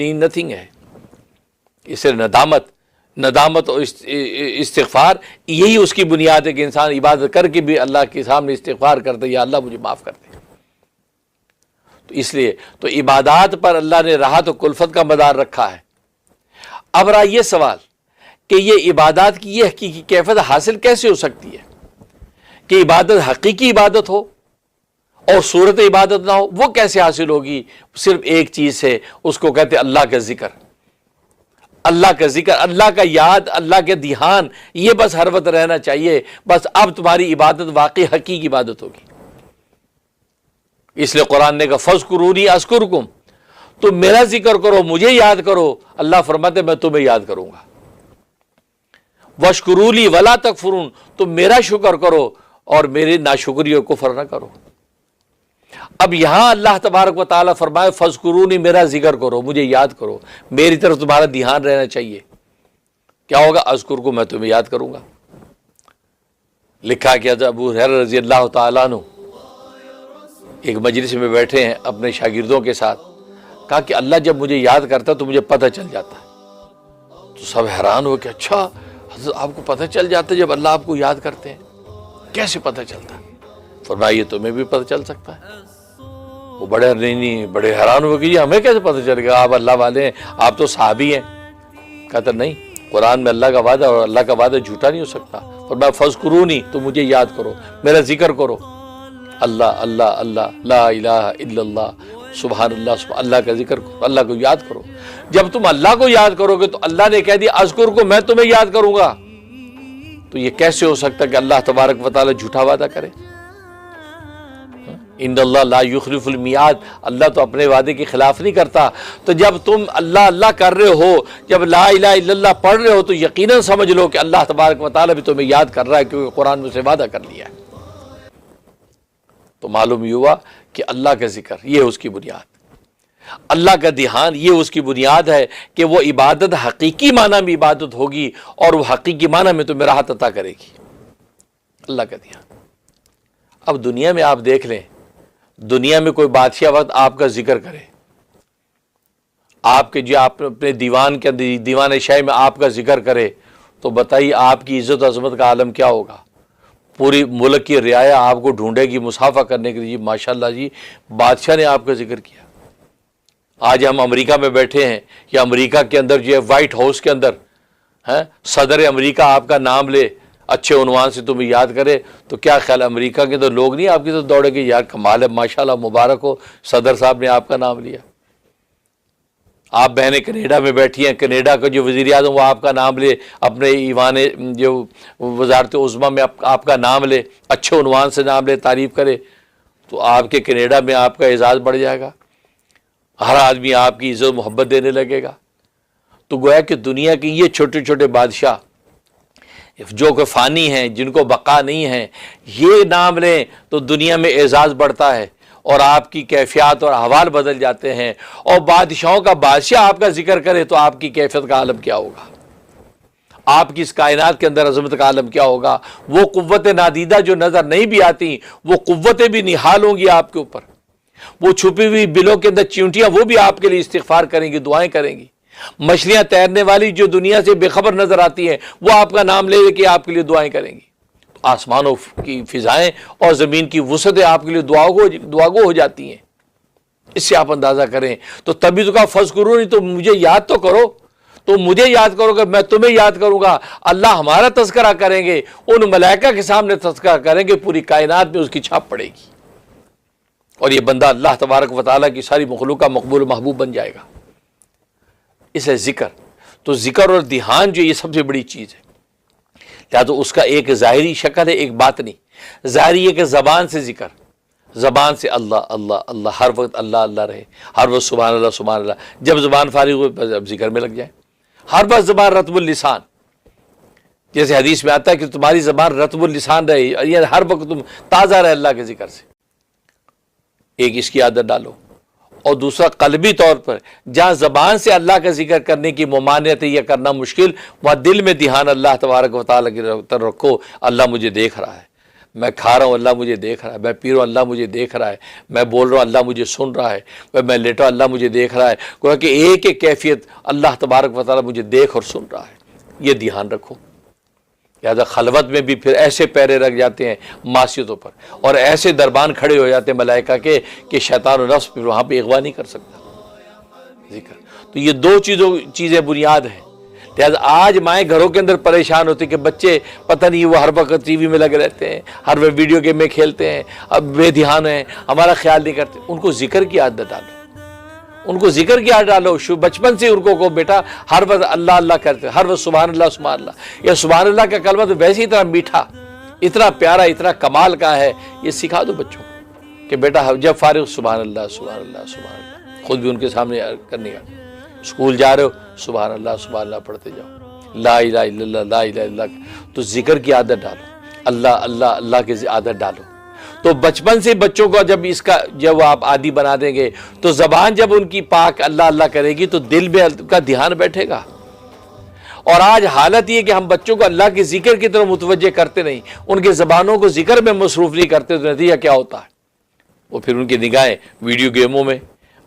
Nothing ہے. اس سے ندامت اور استغفار یہی اس کی بنیاد ہے کہ انسان عبادت کر کے بھی اللہ کے سامنے استغفار کرتے یا اللہ مجھے معاف کر دے. تو اس لیے تو عبادات پر اللہ نے راحت و کلفت کا مدار رکھا ہے. اب رہا یہ سوال کہ یہ عبادات کی یہ حقیقی کیفیت حاصل کیسے ہو سکتی ہے کہ عبادت حقیقی عبادت ہو اور صورت عبادت نہ ہو. وہ کیسے حاصل ہوگی؟ صرف ایک چیز ہے، اس کو کہتے ہیں اللہ کا ذکر. اللہ کا ذکر، اللہ کا یاد، اللہ کے دھیان، یہ بس ہر وقت رہنا چاہیے. بس اب تمہاری عبادت واقعی حقیقی عبادت ہوگی. اس لیے قرآن نے کہا فَاذْكُرُونِی أَذْكُرْكُمْ، تم میرا ذکر کرو، مجھے یاد کرو. اللہ فرماتے میں تمہیں یاد کروں گا. وَاشْكُرُوا لِی وَلَا تَکْفُرُونَ، تم میرا شکر کرو اور میرے ناشکری و کفر نہ کرو. اب یہاں اللہ تبارک و تعالیٰ فرمائے فَاذْكُرُونِی، میرا ذکر کرو، مجھے یاد کرو، میری طرف تمہارا دھیان رہنا چاہیے. کیا ہوگا؟ اذکرکم، میں تمہیں یاد کروں گا. لکھا کہ حضرت ابو ہریرہ رضی اللہ تعالیٰ عنہ ایک مجلس میں بیٹھے ہیں اپنے شاگردوں کے ساتھ. کہا کہ اللہ جب مجھے یاد کرتا تو مجھے پتہ چل جاتا ہے. تو سب حیران ہو کہ اچھا حضرت آپ کو پتہ چل جاتا ہے جب اللہ آپ کو یاد کرتے ہیں؟ کیسے پتہ چلتا ہے؟ فرمایا یہ تمہیں بھی پتہ چل سکتا ہے. وہ بڑے حیران ہوئے کہ یہ ہمیں کیسے پتہ چل گیا؟ آپ اللہ والے ہیں، آپ تو صحابی ہیں. کہتا نہیں، قرآن میں اللہ کا وعدہ اور اللہ کا وعدہ جھوٹا نہیں ہو سکتا. فرمایا فَاذْكُرُونِی، تو مجھے یاد کرو، میرا ذکر کرو. اللہ اللہ اللہ، لا الہ الا اللہ، سبحان اللہ، اللہ کا ذکر کرو، اللہ کو یاد کرو. جب تم اللہ کو یاد کرو گے تو اللہ نے کہہ دیا اذکرکم، میں تمہیں یاد کروں گا. تو یہ کیسے ہو سکتا ہے کہ اللہ تبارک و تعالیٰ جھوٹا وعدہ کرے؟ ان اللہ لا یخلف المیعاد، اللہ تو اپنے وعدے کی خلاف نہیں کرتا. تو جب تم اللہ اللہ کر رہے ہو، جب لا الہ الا اللہ پڑھ رہے ہو، تو یقیناً سمجھ لو کہ اللہ تبارک و تعالیٰ بھی تمہیں یاد کر رہا ہے، کیونکہ قرآن میں سے وعدہ کر لیا ہے. تو معلوم یہ ہوا کہ اللہ کا ذکر یہ اس کی بنیاد، اللہ کا دھیان یہ اس کی بنیاد ہے کہ وہ عبادت حقیقی معنی میں عبادت ہوگی اور وہ حقیقی معنی میں تمہیں راحت عطا کرے گی. اللہ کا دھیان. اب دنیا میں آپ دیکھ لیں، دنیا میں کوئی بادشاہ وقت آپ کا ذکر کرے، آپ کے جو آپ اپنے دیوان کے اندر دیوان شاہی میں آپ کا ذکر کرے، تو بتائیے آپ کی عزت و عظمت کا عالم کیا ہوگا. پوری ملک کی رعایا آپ کو ڈھونڈے گی مصافحہ کرنے کے لیے. ماشاءاللہ جی بادشاہ نے آپ کا ذکر کیا. آج ہم امریکہ میں بیٹھے ہیں یا امریکہ کے اندر جو ہے وائٹ ہاؤس کے اندر صدر امریکہ آپ کا نام لے، اچھے عنوان سے تمہیں یاد کرے، تو کیا خیال امریکہ کے اندر لوگ نہیں آپ کی طرف دوڑے گے؟ یار کمال ہے، ماشاءاللہ مبارک ہو، صدر صاحب نے آپ کا نام لیا. آپ بہنیں کینیڈا میں بیٹھی ہیں، کینیڈا کا جو وزیر اعظم وہ آپ کا نام لے، اپنے ایوان جو وزارت عظمیٰ میں آپ کا نام لے، اچھے عنوان سے نام لے، تعریف کرے، تو آپ کے کینیڈا میں آپ کا اعزاز بڑھ جائے گا. ہر آدمی آپ کی عزت محبت دینے لگے گا. تو گویا کہ دنیا کے یہ چھوٹے چھوٹے بادشاہ جو کہ فانی ہیں، جن کو بقا نہیں ہے، یہ نام لیں تو دنیا میں اعزاز بڑھتا ہے اور آپ کی کیفیات اور احوال بدل جاتے ہیں. اور بادشاہوں کا بادشاہ آپ کا ذکر کرے تو آپ کی کیفیت کا عالم کیا ہوگا، آپ کی اس کائنات کے اندر عظمت کا عالم کیا ہوگا. وہ قوت نادیدہ جو نظر نہیں بھی آتی، وہ قوتیں بھی نہال ہوں گی آپ کے اوپر. وہ چھپی ہوئی بلوں کے اندر چیونٹیاں وہ بھی آپ کے لیے استغفار کریں گی، دعائیں کریں گی. مچھلیاں تیرنے والی جو دنیا سے بے خبر نظر آتی ہیں، وہ آپ کا نام لے کے آپ کے لیے دعائیں کریں گی. آسمانوں کی فضائیں اور زمین کی وسعتیں آپ کے لیے دعاگو ہو جاتی ہیں. اس سے آپ اندازہ کریں. تو تبھی تو کہا فَاذْكُرُونِی، تو مجھے یاد تو کرو. تو مجھے یاد کرو گے، میں تمہیں یاد کروں گا. اللہ ہمارا تذکرہ کریں گے، ان ملائکہ کے سامنے تذکرہ کریں گے، پوری کائنات میں اس کی چھاپ پڑے گی، اور یہ بندہ اللہ تبارک و تعالیٰ کی ساری مخلوق کا مقبول و محبوب بن جائے گا. اس ہے ذکر. تو ذکر اور دھیان جو یہ سب سے بڑی چیز ہے. یا تو اس کا ایک ظاہری شکل ہے، ایک باطنی. ظاہری ہے کہ زبان سے ذکر، زبان سے اللہ اللہ اللہ، ہر وقت اللہ اللہ رہے، ہر وقت سبحان اللہ سبحان اللہ. جب زبان فارغ ہوئے اب ذکر میں لگ جائیں. ہر وقت زبان رطب اللسان، جیسے حدیث میں آتا ہے کہ تمہاری زبان رطب اللسان رہے، یعنی ہر وقت تم تازہ رہے اللہ کے ذکر سے. ایک اس کی عادت ڈالو. اور دوسرا قلبی طور پر جہاں زبان سے اللہ کا ذکر کرنے کی ممانعت ہے یا کرنا مشکل، وہاں دل میں دھیان اللہ تبارک و تعالیٰ کی طرف رکھو. اللہ مجھے دیکھ رہا ہے، میں کھا رہا ہوں اللہ مجھے دیکھ رہا ہے، میں پی رہا ہوں اللہ مجھے دیکھ رہا ہے، میں بول رہا ہوں اللہ مجھے سن رہا ہے، میں لیٹا ہوں اللہ مجھے دیکھ رہا ہے. گویا کہ ایک ایک کیفیت اللہ تبارک و تعالیٰ مجھے دیکھ اور سن رہا ہے. یہ دھیان رکھو. لہٰذا خلوت میں بھی پھر ایسے پیرے رکھ جاتے ہیں معصیتوں پر، اور ایسے دربان کھڑے ہو جاتے ہیں ملائکہ کے کہ شیطان و نفس پھر وہاں پہ اغوا نہیں کر سکتا. ذکر تو یہ دو چیزیں بنیاد ہیں. لہٰذا آج مائیں گھروں کے اندر پریشان ہوتی کہ بچے پتہ نہیں وہ ہر وقت ٹی وی میں لگے رہتے ہیں، ہر وقت ویڈیو گیم میں کھیلتے ہیں، اب بے دھیان ہیں، ہمارا خیال نہیں کرتے. ان کو ذکر کی عادت ڈالو، ان کو ذکر کی عادت ڈالو. بچپن سے ان کو بیٹا ہر وقت اللہ اللہ کرتے، ہر وقت سبحان اللہ سبحان اللہ. یہ سبحان اللہ کا کلمہ تو ویسے ہی اتنا میٹھا، اتنا پیارا، اتنا کمال کا ہے. یہ سکھا دو بچوں کو کہ بیٹا جب فارغ سبحان اللہ سبحان اللہ سبحان اللہ، خود بھی ان کے سامنے کرنے کا. اسکول جا رہے ہو سبحان اللہ پڑھتے جاؤ، لا الہ الا اللہ لا الہ الا اللہ. تو ذکر کی عادت ڈالو، اللہ اللہ اللہ کی عادت ڈالو. تو بچپن سے بچوں کو جب آپ عادی بنا دیں گے تو زبان جب ان کی پاک اللہ اللہ کرے گی تو دل میں کا دھیان بیٹھے گا. اور آج حالت یہ کہ ہم بچوں کو اللہ کے ذکر کی طرف متوجہ کرتے نہیں، ان کے زبانوں کو ذکر میں مصروف نہیں کرتے، تو نتیجہ کیا ہوتا ہے؟ وہ پھر ان کی نگاہیں ویڈیو گیموں میں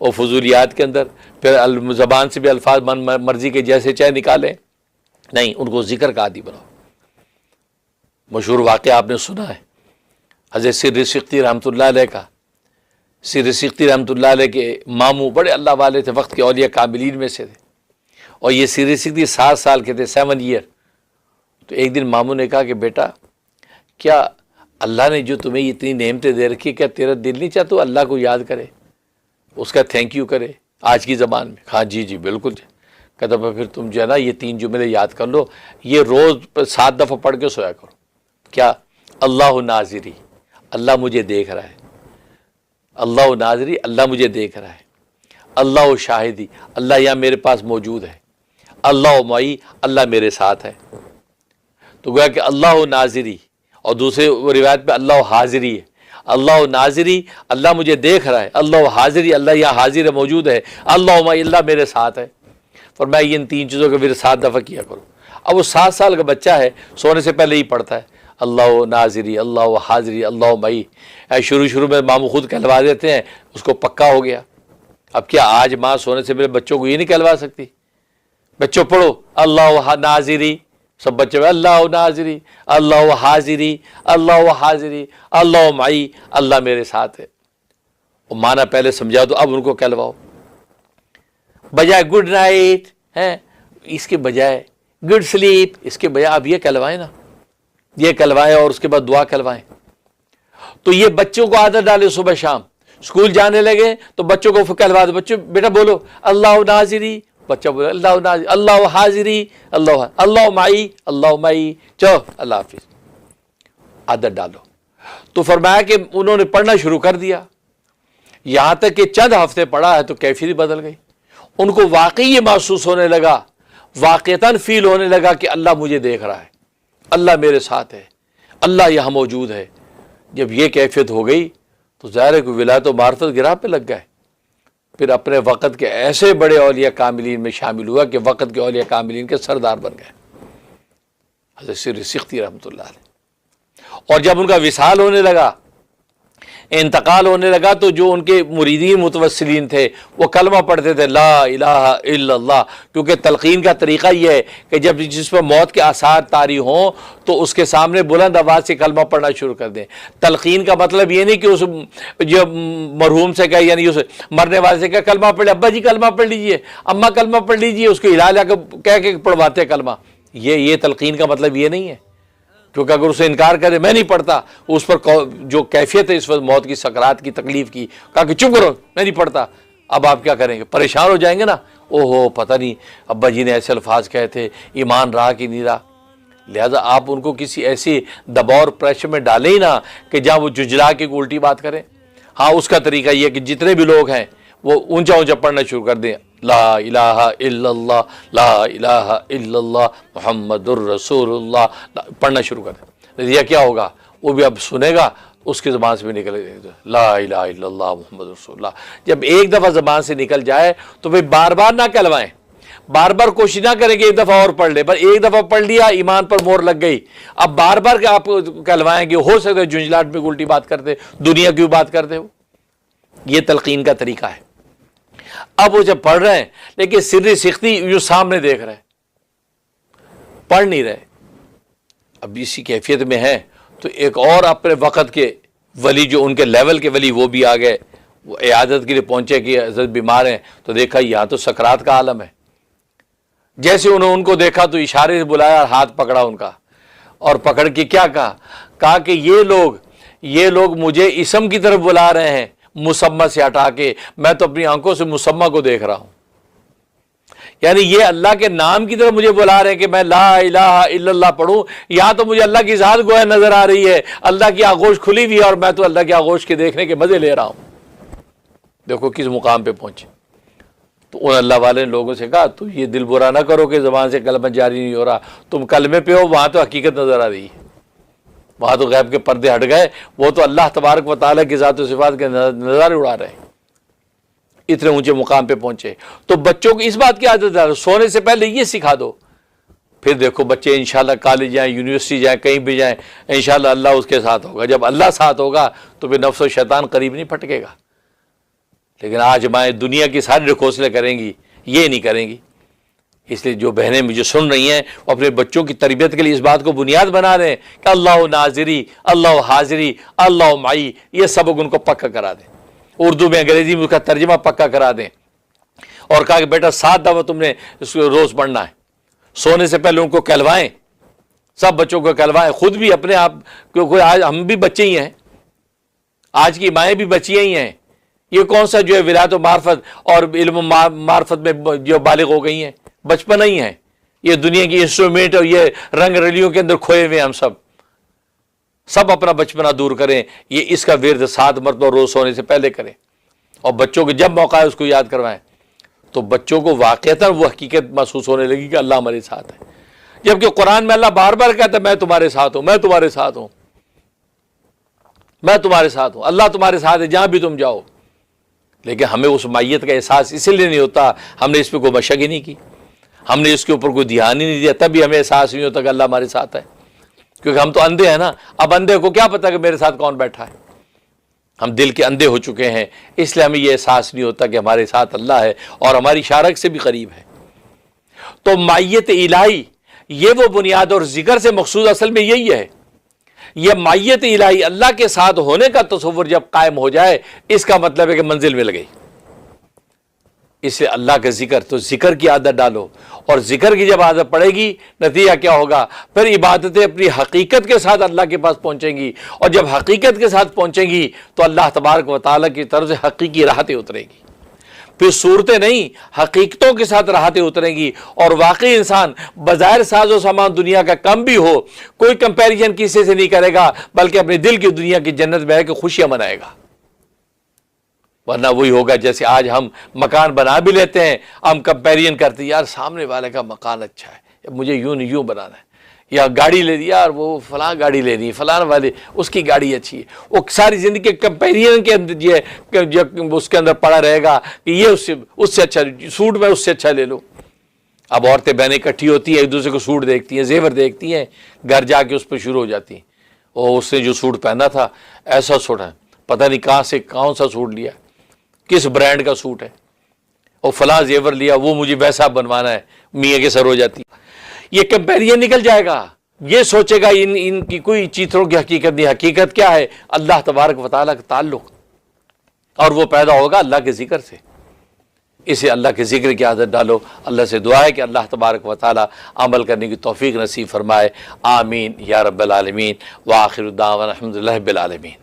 اور فضولیات کے اندر، پھر زبان سے بھی الفاظ من مرضی کے جیسے چاہے نکالیں. نہیں، ان کو ذکر کا عادی بناؤ. مشہور واقعہ آپ نے سنا ہے حضرت سر سقطی رحمۃ اللہ علیہ کا. سر سقطی رحمۃ اللہ علیہ کے ماموں بڑے اللہ والے تھے، وقت کے اولیاء کاملین میں سے تھے، اور یہ سر سقطی 7 سال کے تھے، 7 ایئر. تو ایک دن ماموں نے کہا کہ بیٹا کیا اللہ نے جو تمہیں اتنی نعمتیں دے رکھی، کیا تیرا دل نہیں چاہتا اللہ کو یاد کرے، اس کا تھینک یو کرے آج کی زبان میں؟ ہاں جی بالکل. کہتا پھر تم جو ہے نا یہ 3 جملے یاد کر لو، یہ روز 7 دفعہ پڑھ کے سویا کرو. کیا؟ اللہ ناظری، اللہ مجھے دیکھ رہا ہے. اللہ ناظری، اللہ مجھے دیکھ رہا ہے. اللہ شاہدی، اللہ یہاں میرے پاس موجود ہے. اللہ معی، اللہ میرے ساتھ ہے. تو گویا کہ اللہ ناظری، اور دوسرے روایت پہ اللہ حاضری ہے. اللہ ناظری، اللہ مجھے دیکھ رہا ہے. اللہ حاضری، اللہ یہاں حاضر ہے، موجود ہے. اللہ معی، اللہ میرے ساتھ ہے. فرمایا ان 3 چیزوں کو پھر 7 دفعہ کیا کرو. اب وہ 7 سال کا بچہ ہے، سونے سے پہلے ہی پڑھتا ہے اللہ ناظری، اللہ حاضری، اللہ معی. شروع میں ماموں خود کہلوا دیتے ہیں، اس کو پکا ہو گیا. اب کیا آج ماں سونے سے پہلے بچوں کو یہ نہیں کہلوا سکتی؟ بچوں پڑھو اللہ ناظری، سب بچے اللہ ناظری، اللہ حاضری، اللہ حاضری، اللہ معی، اللہ میرے ساتھ ہے. وہ مانا پہلے سمجھا دو، اب ان کو کہلواؤ. بجائے گڈ نائٹ ہے اس کے بجائے گڈ سلیپ، اس کے بجائے آپ یہ کہلوائیں نا، یہ کہلوائیں اور اس کے بعد دعا کہلوائیں. تو یہ بچوں کو عادت ڈالے. صبح شام اسکول جانے لگے تو بچوں کو کہلوا دو، بچوں بیٹا بولو اللہ ناظری، بچہ بولو اللہ ناظری، اللہ حاضری، اللہ معی، اللہ معی. چلو اللہ حافظ، عادت ڈالو. تو فرمایا کہ انہوں نے پڑھنا شروع کر دیا، یہاں تک کہ چند ہفتے پڑھا ہے تو کیفیت بدل گئی. ان کو واقعی یہ محسوس ہونے لگا، واقعتاً فیل ہونے لگا کہ اللہ مجھے دیکھ رہا ہے، اللہ میرے ساتھ ہے، اللہ یہاں موجود ہے. جب یہ کیفیت ہو گئی تو ظاہر ہے کہ ولایت و معرفت گراہ پہ لگ گئے. پھر اپنے وقت کے ایسے بڑے اولیاء کاملین میں شامل ہوا کہ وقت کے اولیاء کاملین کے سردار بن گئے، حضرت سر سقطی رحمۃ اللہ علیہ. اور جب ان کا وصال ہونے لگا، انتقال ہونے لگا، تو جو ان کے مریدین متوسلین تھے وہ کلمہ پڑھتے تھے لا الہ الا اللہ. کیونکہ تلقین کا طریقہ یہ ہے کہ جب جس پر موت کے آثار طاری ہوں تو اس کے سامنے بلند آواز سے کلمہ پڑھنا شروع کر دیں. تلقین کا مطلب یہ نہیں کہ اس جو مرحوم سے کہے، یعنی اس مرنے والے سے کہے کلمہ پڑھ، ابا جی کلمہ پڑھ لیجئے، اماں کلمہ پڑھ لیجئے، اس کو ہلا لا کے کہہ کے پڑھواتے کلمہ. یہ تلقین کا مطلب یہ نہیں ہے. کیونکہ اگر اسے انکار کرے میں نہیں پڑھتا، اس پر جو کیفیت ہے اس وقت موت کی سکرات کی تکلیف کی، کہا کہ چپ کرو میں نہیں پڑھتا. اب آپ کیا کریں گے؟ پریشان ہو جائیں گے نا، اوہو پتہ نہیں ابا جی نے ایسے الفاظ کہے تھے، ایمان رہا کہ نہیں رہا. لہٰذا آپ ان کو کسی ایسی دباؤ اور پریشر میں ڈالیں ہی نہ کہ جہاں وہ جھجلا کے الٹی بات کریں. ہاں اس کا طریقہ یہ کہ جتنے بھی لوگ ہیں وہ اونچا اونچا پڑھنا شروع کر دیں، لا الہ الا اللہ، لا الہ الا اللہ محمد الرسول اللہ، پڑھنا شروع کر دیں. یہ کیا ہوگا؟ وہ بھی اب سنے گا، اس کی زبان سے بھی نکلے گا لا الہ الا اللہ محمد رسول اللہ. جب ایک دفعہ زبان سے نکل جائے تو پھر بار بار نہ کہلوائیں، بار بار کوشش نہ کریں کہ ایک دفعہ اور پڑھ لے، پر ایک دفعہ پڑھ لیا ایمان پر مور لگ گئی، اب بار بار کہ آپ کہلوائیں گے، ہو سکتا ہے جھنجھلاہٹ میں الٹی بات کرتے، دنیا کی بات کرتے ہو. یہ تلقین کا طریقہ ہے. اب وہ جب پڑھ رہے ہیں لیکن سری سختی یوں سامنے دیکھ رہے ہیں، پڑھ نہیں رہے، اب اسی کیفیت میں ہے تو ایک اور اپنے وقت کے ولی جو ان کے لیول کے ولی وہ بھی آ گئے، وہ عیادت کے لیے پہنچے کہ حضرت بیمار ہیں، تو دیکھا یہاں تو سکرات کا عالم ہے. جیسے انہوں نے ان کو دیکھا تو اشارے سے بلایا اور ہاتھ پکڑا ان کا، اور پکڑ کے کیا کہا کہ یہ لوگ مجھے اسم کی طرف بلا رہے ہیں مسمہ سے ہٹا کے، میں تو اپنی آنکھوں سے مسمہ کو دیکھ رہا ہوں. یعنی یہ اللہ کے نام کی طرف مجھے بلا رہے ہیں کہ میں لا الہ الا اللہ پڑھوں، یہاں تو مجھے اللہ کی ذات گویا نظر آ رہی ہے، اللہ کی آغوش کھلی ہوئی ہے اور میں تو اللہ کی آغوش کے دیکھنے کے مزے لے رہا ہوں. دیکھو کس مقام پہ پہنچے. تو ان اللہ والے نے لوگوں سے کہا تو یہ دل برا نہ کرو کہ زبان سے کلمہ جاری نہیں ہو رہا، تم کلمے پہ ہو، وہاں تو حقیقت نظر آ رہی ہے، وہاں تو غیب کے پردے ہٹ گئے، وہ تو اللہ تبارک و تعالیٰ کی ذات و صفات کے نظارے اڑا رہے ہیں، اتنے اونچے مقام پہ پہنچے. تو بچوں کو اس بات کی عادت ڈالو، سونے سے پہلے یہ سکھا دو، پھر دیکھو بچے انشاءاللہ کالج جائیں، یونیورسٹی جائیں، کہیں بھی جائیں، انشاءاللہ اللہ اس کے ساتھ ہوگا. جب اللہ ساتھ ہوگا تو پھر نفس و شیطان قریب نہیں پھٹکے گا. لیکن آج مائیں دنیا کی ساری رکھوسلے کریں گی، یہ نہیں کریں گی. اس لیے جو بہنیں مجھے سن رہی ہیں وہ اپنے بچوں کی تربیت کے لیے اس بات کو بنیاد بنا رہے ہیں کہ اللہ ناظری، اللہ حاضری، اللہ معی، یہ سبق ان کو پکا کرا دیں. اردو میں انگریزی میں اس کا ترجمہ پکا کرا دیں، اور کہا کہ بیٹا 7 دفعہ تم نے اس کو روز پڑھنا ہے. سونے سے پہلے ان کو کہلوائیں، سب بچوں کو کہلوائیں، خود بھی اپنے آپ، کیونکہ آج ہم بھی بچے ہی ہیں، آج کی مائیں بھی بچیاں ہی ہیں. یہ کون سا جو ہے ولایت و معرفت اور علم و معرفت میں جو بالغ ہو گئی ہیں، بچپنا ہی ہے. یہ دنیا کی انسٹرومنٹ اور یہ رنگ رلیوں کے اندر کھوئے ہوئے ہم سب اپنا بچپنا دور کریں. یہ اس کا ورد 7 مرتبہ روز سونے سے پہلے کریں، اور بچوں کو جب موقع ہے اس کو یاد کروائیں، تو بچوں کو واقعتاً وہ حقیقت محسوس ہونے لگی کہ اللہ ہمارے ساتھ ہے. جبکہ قرآن میں اللہ بار بار کہتا ہے میں تمہارے ساتھ ہوں، میں تمہارے ساتھ ہوں، میں تمہارے ساتھ ہوں، اللہ تمہارے ساتھ ہے جہاں بھی تم جاؤ. لیکن ہمیں اس مائیت کا احساس اسی لیے نہیں ہوتا، ہم نے اس پہ کوئی مشق ہی نہیں کی، ہم نے اس کے اوپر کوئی دھیان ہی نہیں دیا، تبھی ہمیں احساس نہیں ہوتا کہ اللہ ہمارے ساتھ ہے. کیونکہ ہم تو اندھے ہیں نا. اب اندھے کو کیا پتا کہ میرے ساتھ کون بیٹھا ہے؟ ہم دل کے اندھے ہو چکے ہیں، اس لیے ہمیں یہ احساس نہیں ہوتا کہ ہمارے ساتھ اللہ ہے اور ہماری شارک سے بھی قریب ہے. تو مائیت الہی یہ وہ بنیاد اور ذکر سے مقصود اصل میں یہی ہے. یہ مائیت الہی اللہ کے ساتھ ہونے کا تصور جب قائم ہو جائے، اس کا مطلب ہے کہ منزل مل گئی. اس سے اللہ کا ذکر، تو ذکر کی عادت ڈالو، اور ذکر کی جب عادت پڑے گی نتیجہ کیا ہوگا؟ پھر عبادتیں اپنی حقیقت کے ساتھ اللہ کے پاس پہنچیں گی، اور جب حقیقت کے ساتھ پہنچیں گی تو اللہ تبارک و تعالیٰ کی طرف سے حقیقی راحتیں اترے گی. پھر صورتیں نہیں، حقیقتوں کے ساتھ راحتیں اتریں گی، اور واقعی انسان بظاہر ساز و سامان دنیا کا کم بھی ہو، کوئی کمپیریزن کسی سے نہیں کرے گا، بلکہ اپنے دل کی دنیا کی جنت میں ہے کہ خوشیاں منائے گا. ورنہ وہی ہوگا جیسے آج ہم مکان بنا بھی لیتے ہیں، ہم کمپیریزن کرتے ہیں، یار سامنے والے کا مکان اچھا ہے، مجھے یوں نہیں یوں بنانا ہے. یا گاڑی لے دی، یار وہ فلاں گاڑی لینی ہے، فلاں والے اس کی گاڑی اچھی ہے. وہ ساری زندگی کمپیریزن کے اندر یہ اس کے اندر پڑا رہے گا کہ یہ اس سے اچھا سوٹ میں اس سے اچھا لے لو. اب عورتیں بہنیں اکٹھی ہوتی ہیں، ایک دوسرے کو سوٹ دیکھتی ہیں، زیور دیکھتی ہیں، گھر جا کے اس پہ شروع ہو جاتی ہیں، اور اس نے جو سوٹ پہنا تھا ایسا سوٹ ہے، پتہ نہیں کہاں سے کون سا سوٹ لیا، کس برانڈ کا سوٹ ہے، اور فلاں زیور لیا، وہ مجھے ویسا بنوانا ہے، میاں کے سر ہو جاتی. یہ کمپیریزن نکل جائے گا. یہ سوچے گا ان کی کوئی چیتروں کی حقیقت نہیں. حقیقت کیا ہے؟ اللہ تبارک و تعالیٰ کا تعلق، اور وہ پیدا ہوگا اللہ کے ذکر سے. اسے اللہ کے ذکر کی عادت ڈالو. اللہ سے دعا ہے کہ اللہ تبارک و تعالیٰ عمل کرنے کی توفیق نصیب فرمائے. آمین یا رب العالمین. وآخر دعوانا الحمدللہ رب العالمین.